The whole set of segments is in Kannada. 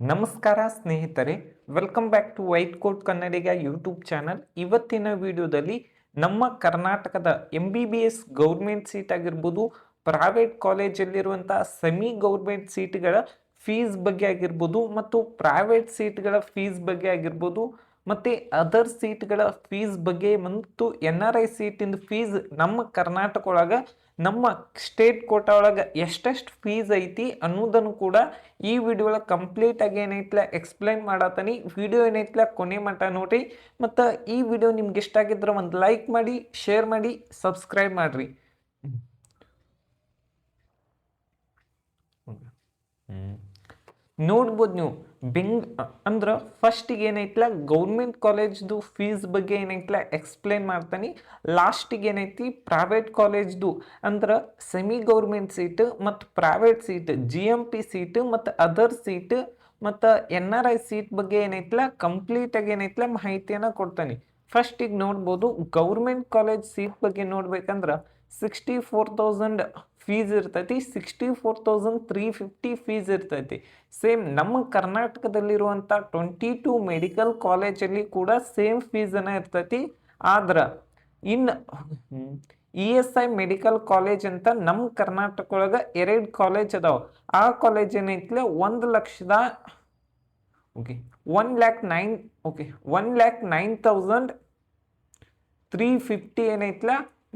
ನಮಸ್ಕಾರ ಸ್ನೇಹಿತರೆ, welcome back to white coat Kannadiga YouTube channel. ಇವತ್ತಿನ ವಿಡಿಯೋದಲ್ಲಿ ನಮ್ಮ ಕರ್ನಾಟಕದ MBBS ಗೌರ್ಮೆಂಟ್ ಸೀಟ್ ಆಗಿರ್ಬೋದು, ಪ್ರೈವೇಟ್ ಕಾಲೇಜಲ್ಲಿರುವಂತಹ ಸೆಮಿ ಗೌರ್ಮೆಂಟ್ ಸೀಟ್ಗಳ ಫೀಸ್ ಬಗ್ಗೆ ಆಗಿರ್ಬೋದು, ಮತ್ತು ಪ್ರೈವೇಟ್ ಸೀಟ್ಗಳ ಫೀಸ್ ಬಗ್ಗೆ ಆಗಿರ್ಬೋದು, ಮತ್ತು ಅದರ್ ಸೀಟ್ಗಳ ಫೀಸ್ ಬಗ್ಗೆ, ಮತ್ತು NRI ಸೀಟಿಂದ ಫೀಸ್ ನಮ್ಮ ಕರ್ನಾಟಕ ಒಳಗೆ ನಮ್ಮ ಸ್ಟೇಟ್ ಕೋಟಾ ಒಳಗೆ ಎಷ್ಟೆಷ್ಟು ಫೀಸ್ ಐತಿ ಅನ್ನೋದನ್ನು ಕೂಡ ಈ ವಿಡಿಯೋ ಒಳಗೆ ಕಂಪ್ಲೀಟ್ ಆಗಿ ಏನೈತ್ಲ ಎಕ್ಸ್ಪ್ಲೈನ್ ಮಾಡತ್ತನಿ. ವಿಡಿಯೋ ಏನೈತ್ಲ ಕೊನೆ ಮಟ್ಟ ನೋಡ್ರಿ. ಮತ್ತು ಈ ವಿಡಿಯೋ ನಿಮ್ಗೆ ಇಷ್ಟ ಆಗಿದ್ರೆ ಒಂದು ಲೈಕ್ ಮಾಡಿ, ಶೇರ್ ಮಾಡಿ, ಸಬ್ಸ್ಕ್ರೈಬ್ ಮಾಡ್ರಿ. ನೋಡ್ಬೋದು ನೀವು ಅಂದ್ರೆ ಫಸ್ಟಿಗೆ ಏನೈತ್ಲ ಗೌರ್ಮೆಂಟ್ ಕಾಲೇಜ್ದು ಫೀಸ್ ಬಗ್ಗೆ ಏನೈತ್ಲ ಎಕ್ಸ್ಪ್ಲೇನ್ ಮಾಡ್ತಾನೆ. ಲಾಸ್ಟಿಗೆ ಏನೈತಿ ಪ್ರೈವೇಟ್ ಕಾಲೇಜ್ದು ಅಂದ್ರೆ ಸೆಮಿ ಗೌರ್ಮೆಂಟ್ ಸೀಟ್ ಮತ್ತು ಪ್ರೈವೇಟ್ ಸೀಟ್, GMP ಸೀಟ್ ಮತ್ತು ಅದರ್ ಸೀಟ್ ಮತ್ತು NRI ಸೀಟ್ ಬಗ್ಗೆ ಏನೈತ್ಲ ಕಂಪ್ಲೀಟ್ ಆಗಿ ಏನೈತ್ಲ ಮಾಹಿತಿಯನ್ನು ಕೊಡ್ತಾನೆ. ಫಸ್ಟಿಗೆ ನೋಡ್ಬೋದು ಗೌರ್ಮೆಂಟ್ ಕಾಲೇಜ್ ಸೀಟ್ ಬಗ್ಗೆ ನೋಡ್ಬೇಕಂದ್ರೆ 64,000 ಫೀಸ್ ಇರ್ತೈತಿ, 64,350 ಫೀಸ್ ಇರ್ತೈತಿ. ಸೇಮ್ ನಮ್ಮ ಕರ್ನಾಟಕದಲ್ಲಿರುವಂಥ 22 ಮೆಡಿಕಲ್ ಕಾಲೇಜಲ್ಲಿ ಕೂಡ ಸೇಮ್ ಫೀಸನ್ನು ಇರ್ತೈತಿ. ಆದ್ರೆ ಇನ್ನು ESI ಮೆಡಿಕಲ್ ಕಾಲೇಜ್ ಅಂತ ನಮ್ಮ ಕರ್ನಾಟಕ ಒಳಗೆ 2 ಕಾಲೇಜ್ ಅದಾವ. ಆ ಕಾಲೇಜ್ ಏನೈತ್ಲೆ 1,09,350 ಏನೈತ್ಲ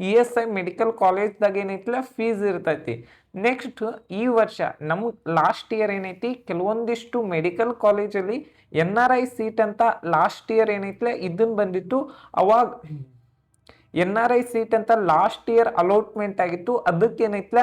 ESI ಮೆಡಿಕಲ್ ಕಾಲೇಜ್ದಾಗ ಏನೈತ್ಲ ಫೀಸ್ ಇರ್ತೈತಿ. ನೆಕ್ಸ್ಟ್ ಈ ವರ್ಷ ನಮ್ಮ ಲಾಸ್ಟ್ ಇಯರ್ ಏನೈತಿ ಕೆಲವೊಂದಿಷ್ಟು ಮೆಡಿಕಲ್ ಕಾಲೇಜಲ್ಲಿ NRI ಸೀಟ್ ಅಂತ ಲಾಸ್ಟ್ ಇಯರ್ ಏನೈತ್ಲ ಇದನ್ನ ಬಂದಿತ್ತು. ಅವಾಗ NRI ಸೀಟ್ ಅಂತ ಲಾಸ್ಟ್ ಇಯರ್ ಅಲಾಟ್ಮೆಂಟ್ ಆಗಿತ್ತು. ಅದಕ್ಕೆ ಏನೈತ್ಲ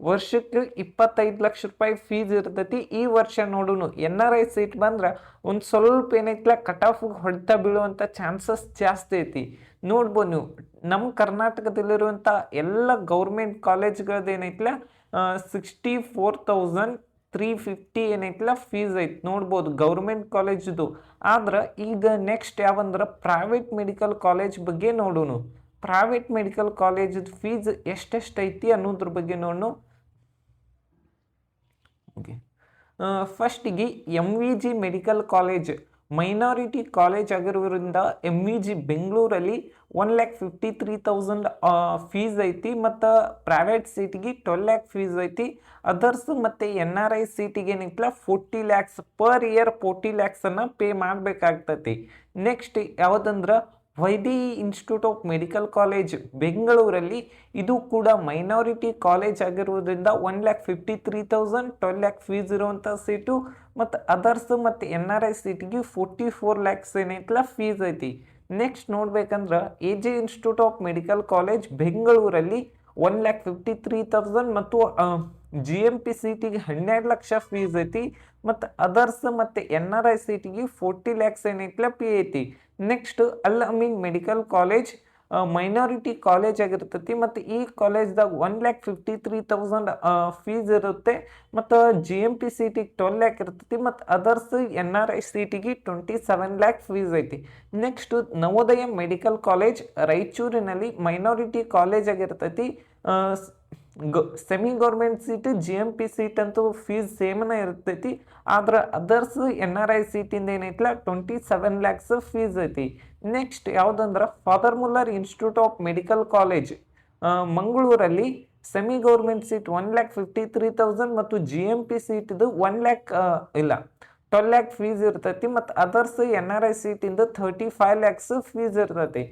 ವರ್ಷಕ್ಕೆ 25 ಲಕ್ಷ ರೂಪಾಯಿ ಫೀಸ್ ಇರ್ತೈತಿ. ಈ ವರ್ಷ ನೋಡುನು NRI ಸೀಟ್ ಬಂದ್ರೆ ಒಂದು ಸ್ವಲ್ಪ ಏನೈತ್ಲ ಕಟ್ ಆಫ್ ಹೊಡೆತ ಬೀಳುವಂಥ ಚಾನ್ಸಸ್ ಜಾಸ್ತಿ ಐತಿ. ನೋಡ್ಬೋದು ನೀವು ನಮ್ಮ ಕರ್ನಾಟಕದಲ್ಲಿರುವಂಥ ಎಲ್ಲ ಗೌರ್ಮೆಂಟ್ ಕಾಲೇಜ್ಗಳದ್ದು ಏನೈತ್ಲ 64,350 ಏನೈತ್ಲ ಫೀಸ್ ಐತಿ. ನೋಡ್ಬೋದು ಗೌರ್ಮೆಂಟ್ ಕಾಲೇಜ್ದು. ಆದ್ರೆ ಈಗ ನೆಕ್ಸ್ಟ್ ಯಾವಂದ್ರೆ ಪ್ರೈವೇಟ್ ಮೆಡಿಕಲ್ ಕಾಲೇಜ್ ಬಗ್ಗೆ ನೋಡೋಣ. ಪ್ರೈವೇಟ್ ಮೆಡಿಕಲ್ ಕಾಲೇಜ್ ಫೀಸ್ ಎಷ್ಟೆಷ್ಟು ಐತಿ ಅನ್ನೋದ್ರ ಬಗ್ಗೆ ನೋಡೋಣ. ಫಸ್ಟಿಗೆ MVG medical college minority college ಆಗಿರೋದ್ರಿಂದ MVG ಬೆಂಗಳೂರಲ್ಲಿ 1,53,000 ಫೀಸ್ ಐತಿ. ಮತ್ತು ಪ್ರೈವೇಟ್ ಸೀಟಿಗೆ 12 ಲ್ಯಾಕ್ ಫೀಸ್ ಐತಿ. ಅದರ್ಸ್ ಮತ್ತು NRI ಸೀಟಿಗೆ ಏನೈತ್ಲ 40 ಲ್ಯಾಕ್ಸ್ ಪರ್ ಇಯರ್ 40 ಲ್ಯಾಕ್ಸನ್ನು ಪೇ ಮಾಡಬೇಕಾಗ್ತೈತಿ. ನೆಕ್ಸ್ಟ್ ಯಾವುದಂದ್ರೆ Vaidehi institute of medical college ಬೆಂಗಳೂರಲ್ಲಿ, ಇದು ಕೂಡ ಮೈನಾರಿಟಿ ಕಾಲೇಜ್ ಆಗಿರುವುದರಿಂದ 1,53,000 12 ಲ್ಯಾಕ್ ಫೀಸ್ ಇರುವಂಥ ಸೀಟು. ಮತ್ತು ಅದರ್ಸ್ ಮತ್ತು NRI ಸೀಟಿಗೆ 44 ಲ್ಯಾಕ್ಸ್ ಏನೈತ್ಲ ಫೀಸ್ ಐತಿ. ನೆಕ್ಸ್ಟ್ ನೋಡ್ಬೇಕಂದ್ರೆ AJ institute of medical college ಬೆಂಗಳೂರಲ್ಲಿ 1,53,000 ಮತ್ತು GMP ಸೀಟಿಗೆ 12 ಲಕ್ಷ ಫೀಸ್ ಐತಿ. ಮತ್ತು ಅದರ್ಸ್ ಮತ್ತು NRI ಸೀಟಿಗೆ 40 ಲ್ಯಾಕ್ಸ್ ಏನೈತ್ಲ ಪಿ ಐತಿ. ನೆಕ್ಸ್ಟ್ ಅಲ್ Amin medical college minority college ಆಗಿರ್ತೈತಿ. ಮತ್ತು ಈ ಕಾಲೇಜ್ದಾಗ 1,53,000 ಫೀಸ್ ಇರುತ್ತೆ. ಮತ್ತು GMP ಸೀಟಿಗೆ 12 ಲ್ಯಾಕ್ ಇರ್ತೈತಿ. ಮತ್ತು ಅದರ್ಸ್ NRI ಸೀಟಿಗೆ 27 ಲ್ಯಾಕ್ ಫೀಸ್ ಐತಿ. ನೆಕ್ಸ್ಟ್ ನವೋದಯ ಮೆಡಿಕಲ್ ಕಾಲೇಜ್ ರಾಯಚೂರಿನಲ್ಲಿ ಮೈನಾರಿಟಿ ಕಾಲೇಜ್ ಆಗಿರ್ತೈತಿ. Semi government seat GMP seat ಅಂತೂ ಫೀಸ್ ಸೇಮ್ನ ಇರ್ತೈತಿ. ಆದ್ರೆ ಅದರ್ಸ್ NRI ಸೀಟಿಂದ ಏನೈತ್ಲ 27 ಲ್ಯಾಕ್ಸ್ ಫೀಸ್ ಐತಿ. ನೆಕ್ಸ್ಟ್ ಯಾವುದಂದ್ರೆ father Muller institute of medical college ಮಂಗಳೂರಲ್ಲಿ ಸೆಮಿ ಗೌರ್ಮೆಂಟ್ ಸೀಟ್ 1,53,000 ಮತ್ತು GMP ಸೀಟ್ದು 12 ಲ್ಯಾಕ್ ಫೀಸ್ ಇರ್ತೈತಿ. ಮತ್ತು ಅದರ್ಸ್ NRI ಸೀಟಿಂದ 35 ಲ್ಯಾಕ್ಸ್ ಫೀಸ್ ಇರ್ತೈತಿ.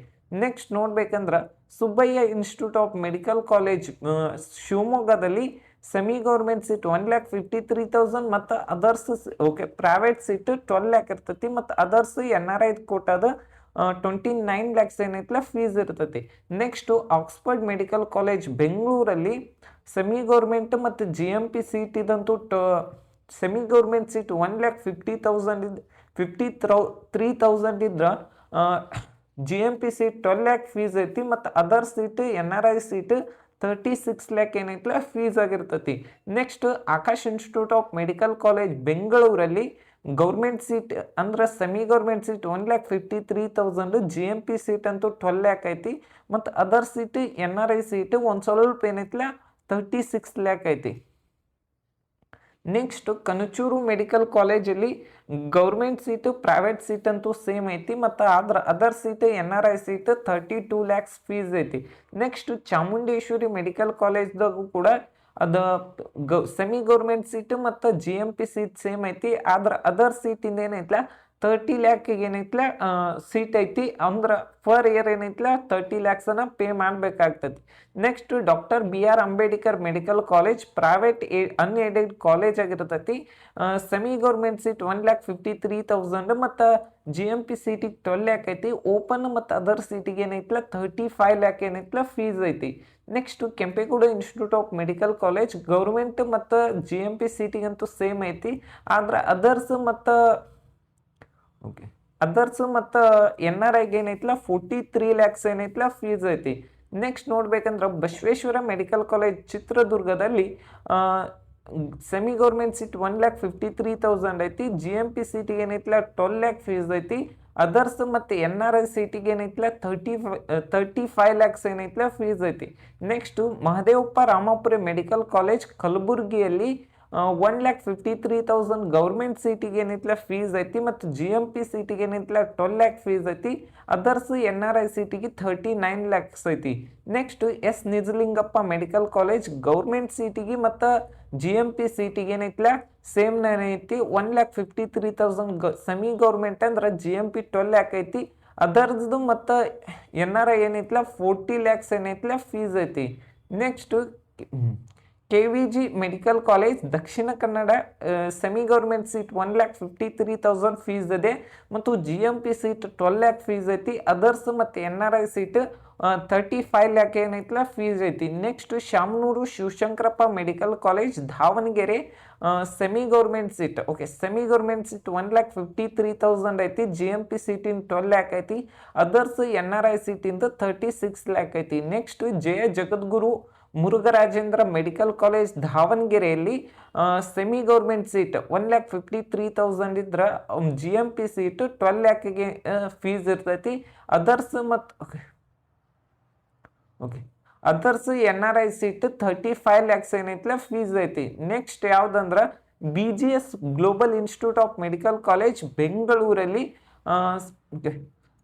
ನೆಕ್ಸ್ಟ್ ನೋಡ್ಬೇಕಂದ್ರೆ Subbaiah institute of medical college ಶಿವಮೊಗ್ಗದಲ್ಲಿ ಸೆಮಿ ಗೌರ್ಮೆಂಟ್ ಸೀಟ್ 1,53,000 ಮತ್ತು ಅದರ್ಸ್ ಪ್ರೈವೇಟ್ ಸೀಟ್ 12 ಲ್ಯಾಕ್ ಇರ್ತೈತಿ. ಮತ್ತು ಅದರ್ಸ್ NRI ಕೋಟಾದ 29 ಲ್ಯಾಕ್ಸ್ ಏನೈತ್ಲ ಫೀಸ್ ಇರ್ತೈತಿ. ನೆಕ್ಸ್ಟು ಆಕ್ಸ್ಫರ್ಡ್ ಮೆಡಿಕಲ್ ಕಾಲೇಜ್ ಬೆಂಗಳೂರಲ್ಲಿ ಸೆಮಿ ಗೌರ್ಮೆಂಟ್ ಮತ್ತು GMP ಸೀಟ್ ಇದಂತೂ ಸೆಮಿ ಗೌರ್ಮೆಂಟ್ ಸೀಟ್ 1,53,000 ಇದ್ರೆ GMP ಸೀಟ್ 12 ಲ್ಯಾಕ್ ಫೀಸ್ ಐತಿ. ಮತ್ತು other seat NRI seat 36 lakh ಏನೈತ್ಲ ಫೀಸ್ ಆಗಿರ್ತೈತಿ. Next Akash institute of medical college ಬೆಂಗಳೂರಲ್ಲಿ ಗೌರ್ಮೆಂಟ್ ಸೀಟ್ ಅಂದ್ರೆ semi government seat 1,53,000, GMP seat ಅಂತೂ 12 ಲ್ಯಾಕ್ ಐತಿ. ಮತ್ತು ಅದರ್ ಸೀಟ್ NRI ಸೀಟ್ ಒಂದು ಸ್ವಲ್ಪ ಏನೈತ್ಲ 36 ಲ್ಯಾಕ್ ಐತಿ. ನೆಕ್ಸ್ಟ್ ಕನಚೂರು ಮೆಡಿಕಲ್ ಕಾಲೇಜಲ್ಲಿ ಗೌರ್ಮೆಂಟ್ ಸೀಟು ಪ್ರೈವೇಟ್ ಸೀಟ್ ಅಂತೂ ಸೇಮ್ ಐತಿ ಮತ್ತು other seat NRI seat 32 lakhs fees ಐತಿ. ನೆಕ್ಸ್ಟ್ ಚಾಮುಂಡೇಶ್ವರಿ ಮೆಡಿಕಲ್ ಕಾಲೇಜ್ದಾಗೂ ಕೂಡ ಅದು ಸೆಮಿ ಗೌರ್ಮೆಂಟ್ ಸೀಟ್ ಮತ್ತು GMP ಸೀಟ್ ಸೇಮ್ ಐತಿ. ಆದ್ರೆ ಅದರ್ ಸೀಟಿಂದ ಏನೈತ್ಲ 30 ಲ್ಯಾಕಿಗೆ ಏನೈತ್ಲ ಸೀಟ್ ಐತಿ. ಅಂದ್ರೆ ಪರ್ ಇಯರ್ ಏನೈತ್ಲ 30 ಲ್ಯಾಕ್ಸನ್ನು ಪೇ ಮಾಡಬೇಕಾಗ್ತೈತಿ. Next doctor BR Ambedkar medical college private unaided college ಆಗಿರ್ತೈತಿ. ಸೆಮಿ ಗೌರ್ಮೆಂಟ್ ಸೀಟ್ 1,53,000 ಮತ್ತು GMP ಸೀಟಿಗೆ 12 ಲ್ಯಾಕ್ ಐತಿ. ಓಪನ್ ಮತ್ತು ಅದರ್ ಸೀಟಿಗೆ ಏನೈತ್ಲ 35 ಲ್ಯಾಕ್ ಏನೈತ್ಲ ಫೀಸ್ ಐತಿ. Next Kempegowda institute of medical college government ಮತ್ತು GMP ಸೀಟಿಗಂತೂ ಸೇಮ್ ಐತಿ. ಆದ್ರೆ ಅದರ್ಸ್ ಮತ್ತು NRIಗೆ ಏನೈತ್ಲ 43 ಲ್ಯಾಕ್ಸ್ ಏನೈತ್ಲ ಫೀಸ್ ಐತಿ. ನೆಕ್ಸ್ಟ್ ನೋಡ್ಬೇಕಂದ್ರೆ ಬಸವೇಶ್ವರ ಮೆಡಿಕಲ್ ಕಾಲೇಜ್ ಚಿತ್ರದುರ್ಗದಲ್ಲಿ ಸೆಮಿ ಗೌರ್ಮೆಂಟ್ ಸೀಟ್ 1,53,000 ಐತಿ. GMP ಸೀಟಿಗೆ ಏನೈತ್ಲ 12 ಲ್ಯಾಕ್ ಫೀಸ್ ಐತಿ. ಅದರ್ಸ್ ಮತ್ತು NRI ಸೀಟಿಗೆ ಏನೈತ್ಲ 35 ಲ್ಯಾಕ್ಸ್ ಏನೈತ್ಲ ಫೀಸ್ ಐತಿ. Next Mahadevappa Rampura medical college ಕಲಬುರ್ಗಿಯಲ್ಲಿ 1,53,000 ಗೌರ್ಮೆಂಟ್ ಸೀಟಿಗೆ ಏನೈತ್ಲ ಫೀಸ್ ಐತಿ ಮತ್ತು GMP ಸೀಟಿಗೆ ಏನೈತ್ಲ 12 ಲ್ಯಾಕ್ ಫೀಸ್ ಐತಿ. ಅದರ್ಸ್ NRI ಸೀಟಿಗೆ 39 ಲ್ಯಾಕ್ಸ್ ಐತಿ. Next Nijalingappa medical college government ಸೀಟಿಗೆ ಮತ್ತು GMP ಸೀಟಿಗೆ ಏನೈತ್ಲ ಸೇಮ್ ಐತಿ. 1,53,000 ಸೆಮಿ ಗೌರ್ಮೆಂಟ್ ಅಂದ್ರೆ GMP 12 ಲ್ಯಾಕ್ ಐತಿ. ಅದರ್ಸ್ದು ಮತ್ತು NRI ಏನೈತ್ಲ 40 ಲ್ಯಾಕ್ಸ್ ಏನೈತ್ಲ ಫೀಸ್ ಐತಿ. Next KVG medical college Dakshina Kannada semi government seat 1,53,000 fees ಇದೆ ಮತ್ತು GMP ಸೀಟ್ 12 ಲ್ಯಾಕ್ ಫೀಸ್ ಐತಿ. ಅದರ್ಸ್ ಮತ್ತು NRI ಸೀಟ್ 35 ಲ್ಯಾಕ್ ಏನೈತ್ಲ ಫೀಸ್ ಐತಿ. Next Shamanur Shivashankarappa medical college Davanagere semi government seat semi government seat 1,53,000 ಐತಿ. GMP ಸೀಟಿಂದ 12 ಲ್ಯಾಕ್ ಐತಿ. ಅದರ್ಸ್ NRI ಸೀಟಿಂದ 36 ಲ್ಯಾಕ್ ಐತಿ. ನೆಕ್ಸ್ಟ್ ಜಯ ಜಗದ್ಗುರು ಮುರುಘರಾಜೇಂದ್ರ ಮೆಡಿಕಲ್ ಕಾಲೇಜ್ ದಾವಣಗೆರೆಯಲ್ಲಿ ಸೆಮಿ ಗೌರ್ಮೆಂಟ್ ಸೀಟ್ 1,53,000 ಇದ್ರೆ GMP ಸೀಟ್ 12 ಲ್ಯಾಕಿಗೆ ಫೀಸ್ ಇರ್ತೈತಿ. ಅದರ್ಸ್ ಮತ್ತು ಅದರ್ಸ್ NRI ಸೀಟ್ 35 ಲ್ಯಾಕ್ಸ್ ಏನೈತ್ಲ ಫೀಸ್ ಐತಿ. ನೆಕ್ಸ್ಟ್ ಯಾವ್ದಂದ್ರೆ BGS global institute of medical college ಬೆಂಗಳೂರಲ್ಲಿ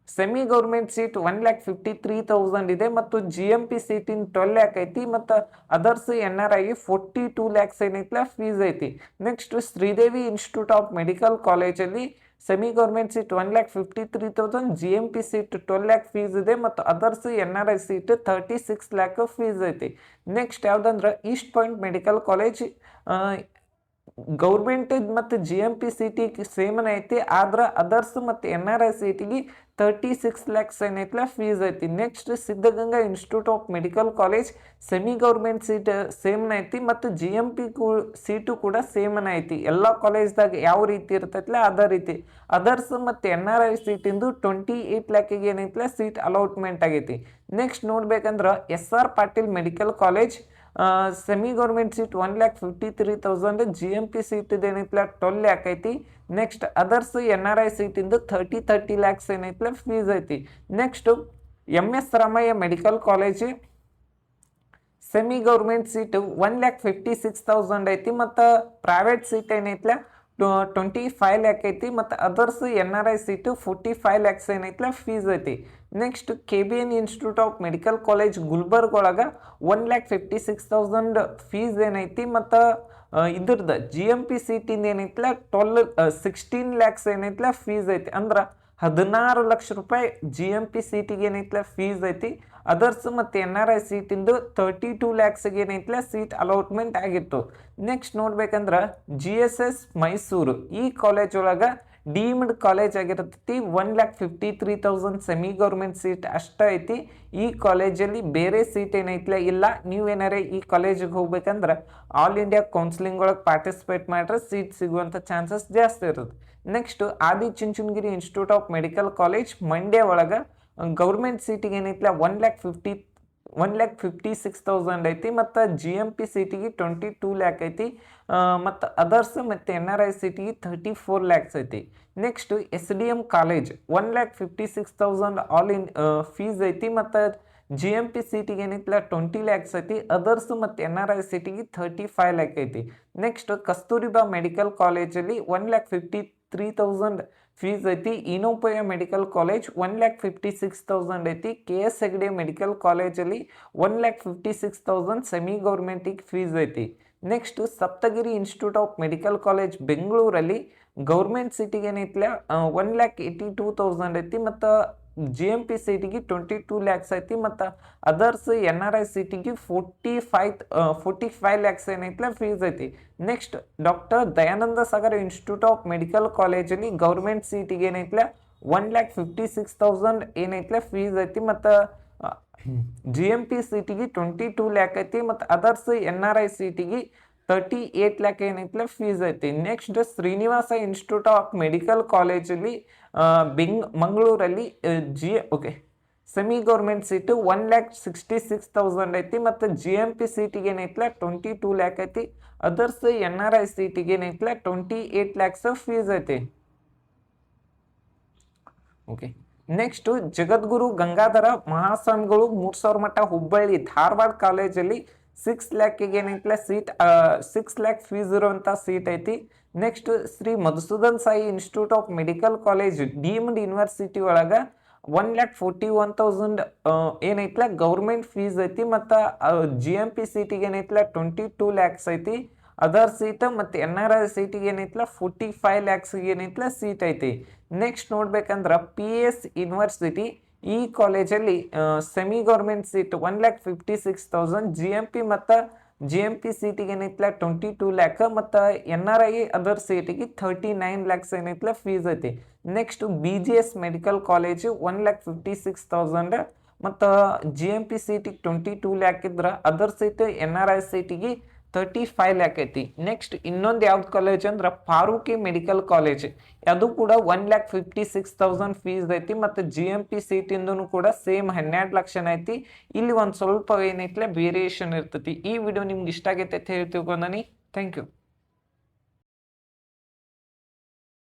ಸೆಮಿ ಗೌರ್ಮೆಂಟ್ ಸೀಟ್ 1,53,000 ಇದೆ ಮತ್ತು GMP ಸೀಟಿನ 12 ಲ್ಯಾಕ್ ಐತಿ ಮತ್ತು ಅದರ್ಸ್ NRI 42 ಲ್ಯಾಕ್ಸ್ ಏನೈತ್ಲ ಫೀಸ್ ಐತಿ. Next Sridevi institute of medical ಕಾಲೇಜಲ್ಲಿ semi government seat 1,53,000 GMP seat 12 lakh fees ಇದೆ ಮತ್ತು others NRI seat 36 lakh fees ಐತಿ. Next ಯಾವ್ದಂದ್ರೆ east point medical college government ಮತ್ತು GMP ಸೀಟಿಗೆ ಸೇಮನ್ ಐತಿ. ಆದ್ರೆ ಅದರ್ಸ್ ಮತ್ತು NRI ಸೀಟಿಗೆ 36 ಲ್ಯಾಕ್ಸ್ ಏನೈತ್ಲ ಫೀಸ್ ಐತಿ. Next Siddaganga institute of medical college semi government seat ಸೇಮನ್ ಐತಿ ಮತ್ತು GMP ಸೀಟು ಕೂಡ ಸೇಮನ್ ಐತಿ. ಎಲ್ಲ ಕಾಲೇಜ್ದಾಗ ಯಾವ ರೀತಿ ಇರ್ತೈತ್ಲ ಅದೇ ರೀತಿ. ಅದರ್ಸ್ ಮತ್ತು NRI ಸೀಟಿಂದು 28 ಲ್ಯಾಕಿಗೆ ಏನೈತ್ಲ ಸೀಟ್ ಅಲಾಟ್ಮೆಂಟ್ ಆಗೈತಿ. ನೆಕ್ಸ್ಟ್ ನೋಡ್ಬೇಕಂದ್ರೆ SR Patil medical college semi government seat 1,53,000 GMP seat ಏನೈತ್ಲ 12 ಲ್ಯಾಕ್ ಐತಿ. ನೆಕ್ಸ್ಟ್ ಅದರ್ಸ್ NRI ಸೀಟಿಂದ 30 ಲ್ಯಾಕ್ಸ್ ಏನೈತ್ಲ ಫೀಸ್ ಐತಿ. Next MS Ramaiah medical college semi government seat 1,56,000 ಐತಿ ಮತ್ತು ಪ್ರೈವೇಟ್ ಸೀಟ್ ಏನೈತ್ಲ 25 ಲ್ಯಾಕ್ ಐತಿ ಮತ್ತು ಅದರ್ಸ್ NRI ಸೀಟು 45 ಲ್ಯಾಕ್ಸ್ ಏನೈತ್ಲ ಫೀಸ್ ಐತಿ. Next KBN institute of medical college Gulbarga ಒಳಗೆ 1,56,000 ಫೀಸ್ ಏನೈತಿ ಮತ್ತು ಇದ್ರದ್ದು GMP ಸೀಟಿಂದ ಏನೈತ್ಲ 16 ಲ್ಯಾಕ್ಸ್ ಏನೈತ್ಲ ಫೀಸ್ ಐತಿ. ಅಂದ್ರೆ 16 ಲಕ್ಷ ರೂಪಾಯಿ GMP ಸೀಟಿಗೆ ಏನೈತ್ಲ ಫೀಸ್ ಐತಿ. ಅದರ್ಸ್ ಮತ್ತು NRI ಸೀಟಿಂದು 32 ಲ್ಯಾಕ್ಸ್ಗೆ ಏನೈತ್ಲ ಸೀಟ್ ಅಲಾಟ್ಮೆಂಟ್ ಆಗಿತ್ತು. ನೆಕ್ಸ್ಟ್ ನೋಡ್ಬೇಕಂದ್ರೆ GSS ಮೈಸೂರು ಈ ಕಾಲೇಜ್ ಒಳಗೆ ಡೀಮ್ಡ್ ಕಾಲೇಜ್ ಆಗಿರ್ತೈತಿ. 1,53,000 ಸೆಮಿ ಗೌರ್ಮೆಂಟ್ ಸೀಟ್ ಅಷ್ಟ ಐತಿ. ಈ ಕಾಲೇಜಲ್ಲಿ ಬೇರೆ ಸೀಟ್ ಏನೈತ್ಲ ಇಲ್ಲ. ನೀವೇನಾರೇ ಈ ಕಾಲೇಜಿಗೆ ಹೋಗ್ಬೇಕಂದ್ರೆ ಆಲ್ ಇಂಡಿಯಾ ಕೌನ್ಸಿಲಿಂಗ್ ಒಳಗೆ ಪಾರ್ಟಿಸಿಪೇಟ್ ಮಾಡ್ರೆ ಸೀಟ್ ಸಿಗುವಂಥ ಚಾನ್ಸಸ್ ಜಾಸ್ತಿ ಇರುತ್ತೆ. Next Adichunchanagiri institute of medical college Mandya ಒಳಗೆ ಗೌರ್ಮೆಂಟ್ ಸೀಟಿಗೆ ಏನೈತ್ಲ 1,56,000 ಐತಿ ಮತ್ತು GMP ಸೀಟಿಗೆ 22 ಲ್ಯಾಕ್ ಐತಿ ಮತ್ತು ಅದರ್ಸ್ ಮತ್ತು NRI ಸೀಟಿಗೆ 34 ಲ್ಯಾಕ್ಸ್ ಐತಿ. Next SDM college 1,56,000 all in fees ಐತಿ ಮತ್ತು ಜಿ ಎಮ್ ಪಿ ಸೀಟಿಗೆ ಏನೈತಿಲ್ಲ 20 ಲ್ಯಾಕ್ಸ್ ಐತಿ. ಅದರ್ಸ್ ಮತ್ತು NRI ಸೀಟಿಗೆ 35 ಲ್ಯಾಕ್ ಐತಿ. ನೆಕ್ಸ್ಟ್ ಕಸ್ತೂರಿಬಾ ಮೆಡಿಕಲ್ ಕಾಲೇಜಲ್ಲಿ 1,53,000 ಫೀಸ್ ಐತಿ. ಇನೋಪಯ ಮೆಡಿಕಲ್ ಕಾಲೇಜ್ 1,56,000 ಐತಿ. KS ಹೆಗ್ಡೆ ಮೆಡಿಕಲ್ ಕಾಲೇಜಲ್ಲಿ 1,56,000 ಸೆಮಿ ಗೌರ್ಮೆಂಟಿಗೆ ಫೀಸ್ ಐತಿ. Next Saptagiri institute of medical college ಬೆಂಗಳೂರಲ್ಲಿ ಗೌರ್ಮೆಂಟ್ ಸೀಟಿಗೆ ಏನೈತಿಲ್ಲ 1,82,000 ಐತಿ. ಮತ್ತು GMP ಸೀಟಿಗೆ 22 ಲ್ಯಾಕ್ಸ್ ಐತಿ. ಮತ್ತು ಅದರ್ಸ್ NRI ಸೀಟಿಗೆ 45 ಲ್ಯಾಕ್ಸ್ ಏನೈತಿಲ್ಲ ಫೀಸ್ ಐತಿ. Next doctor Dayananda Sagar institute of medical ಕಾಲೇಜಲ್ಲಿ ಗೌರ್ಮೆಂಟ್ ಸೀಟಿಗೆ ಏನೈತಿಲ್ಲ 1,56,000 ಏನೈತಿಲ್ಲ ಫೀಸ್ ಐತಿ. ಮತ್ತು GMP ಸೀಟಿಗೆ 22 ಲ್ಯಾಕ್ ಐತಿ. ಮತ್ತು ಅದರ್ಸ್ NRI ಸೀಟಿಗೆ 38 ಲ್ಯಾಕ್ ಏನೈತಿಲ್ಲ ಫೀಸ್ ಐತಿ. Next Srinivasa institute of medical ಕಾಲೇಜಲ್ಲಿ ಮಂಗಳೂರಲ್ಲಿ ಸೆಮಿ ಗೌರ್ಮೆಂಟ್ ಸೀಟು 1,66,000 ಐತಿ. ಮತ್ತು GMP ಸೀಟಿಗೆ ಏನೈತಿಲ್ಲ 22 ಲ್ಯಾಕ್ ಐತಿ. ಅದರ್ಸ್ NRI ಸೀಟಿಗೆ ಏನೈತಿಲ್ಲ 28 ಲ್ಯಾಕ್ಸ್ ಫೀಸ್ ಐತಿ. ಓಕೆ, ನೆಕ್ಸ್ಟ್ ಜಗದ್ಗುರು ಗಂಗಾಧರ ಮಹಾಸ್ವಾಮಿಗಳು 3,000 ಮಠ ಹುಬ್ಬಳ್ಳಿ ಧಾರವಾಡ ಕಾಲೇಜಲ್ಲಿ 6 ಲ್ಯಾಕಿಗೆ ಏನೈತಿಲ್ಲ 6 ಲ್ಯಾಕ್ ಫೀಸ್ ಇರುವಂಥ ಸೀಟ್ ಐತಿ. Next Shri Madhusudan Sai institute of medical college deemed university ಒಳಗೆ 1,41,000 ಏನೈತಿಲ್ಲ ಗೌರ್ಮೆಂಟ್ ಫೀಸ್ ಐತಿ. ಮತ್ತು GMP ಸೀಟಿಗೆ ಏನೈತಿಲ್ಲ 22 ಲ್ಯಾಕ್ಸ್ ಐತಿ. ಅದರ್ ಸೀಟ್ ಮತ್ತು NRI ಸೀಟಿಗೆ ಏನೈತಿಲ್ಲ 45 ಲ್ಯಾಕ್ಸ್ಗೆ ಏನೈತಿಲ್ಲ ಸೀಟ್ ಐತಿ. ನೆಕ್ಸ್ಟ್ ನೋಡ್ಬೇಕಂದ್ರೆ PS ಯೂನಿವರ್ಸಿಟಿ ಈ ಕಾಲೇಜಲ್ಲಿ semi government seat 1,56,000. GMP ಸೀಟಿಗೆ ಏನೈತಿಲ್ಲ 22 lac. ಮತ್ತು NRI ಅದರ್ ಸೀಟಿಗೆ 39 ಲ್ಯಾಕ್ಸ್ ಏನೈತಿಲ್ಲ ಫೀಸ್ ಐತಿ. Next BGS medical college 1,56,000. ಮತ್ತು GMP ಸೀಟಿಗೆ 22 ಲ್ಯಾಕ್ ಇದ್ರೆ ಅದರ್ ಸೀಟ್ NRI ಸೀಟಿಗೆ 35 ಲ್ಯಾಕ್ ಐತಿ. ನೆಕ್ಸ್ಟ್ ಇನ್ನೊಂದು ಯಾವ್ದು ಕಾಲೇಜ್ ಅಂದ್ರೆ ಫಾರೂಕಿ ಮೆಡಿಕಲ್ ಕಾಲೇಜ್, ಅದು ಕೂಡ 1,56,000 ಫೀಸ್ ಐತಿ. ಮತ್ತು GMP ಸೀಟಿಂದೂ ಕೂಡ ಸೇಮ್ 12 ಲಕ್ಷ ಐತಿ. ಇಲ್ಲಿ ಒಂದು ಸ್ವಲ್ಪ ಏನೈತಿಲ್ಲ ವೇರಿಯೇಷನ್ ಇರ್ತೈತಿ. ಈ ವಿಡಿಯೋ ನಿಮ್ಗೆ ಇಷ್ಟ ಆಗೈತೆ ಅಂತ ಹೇಳ್ತೀವಿ. Thank you.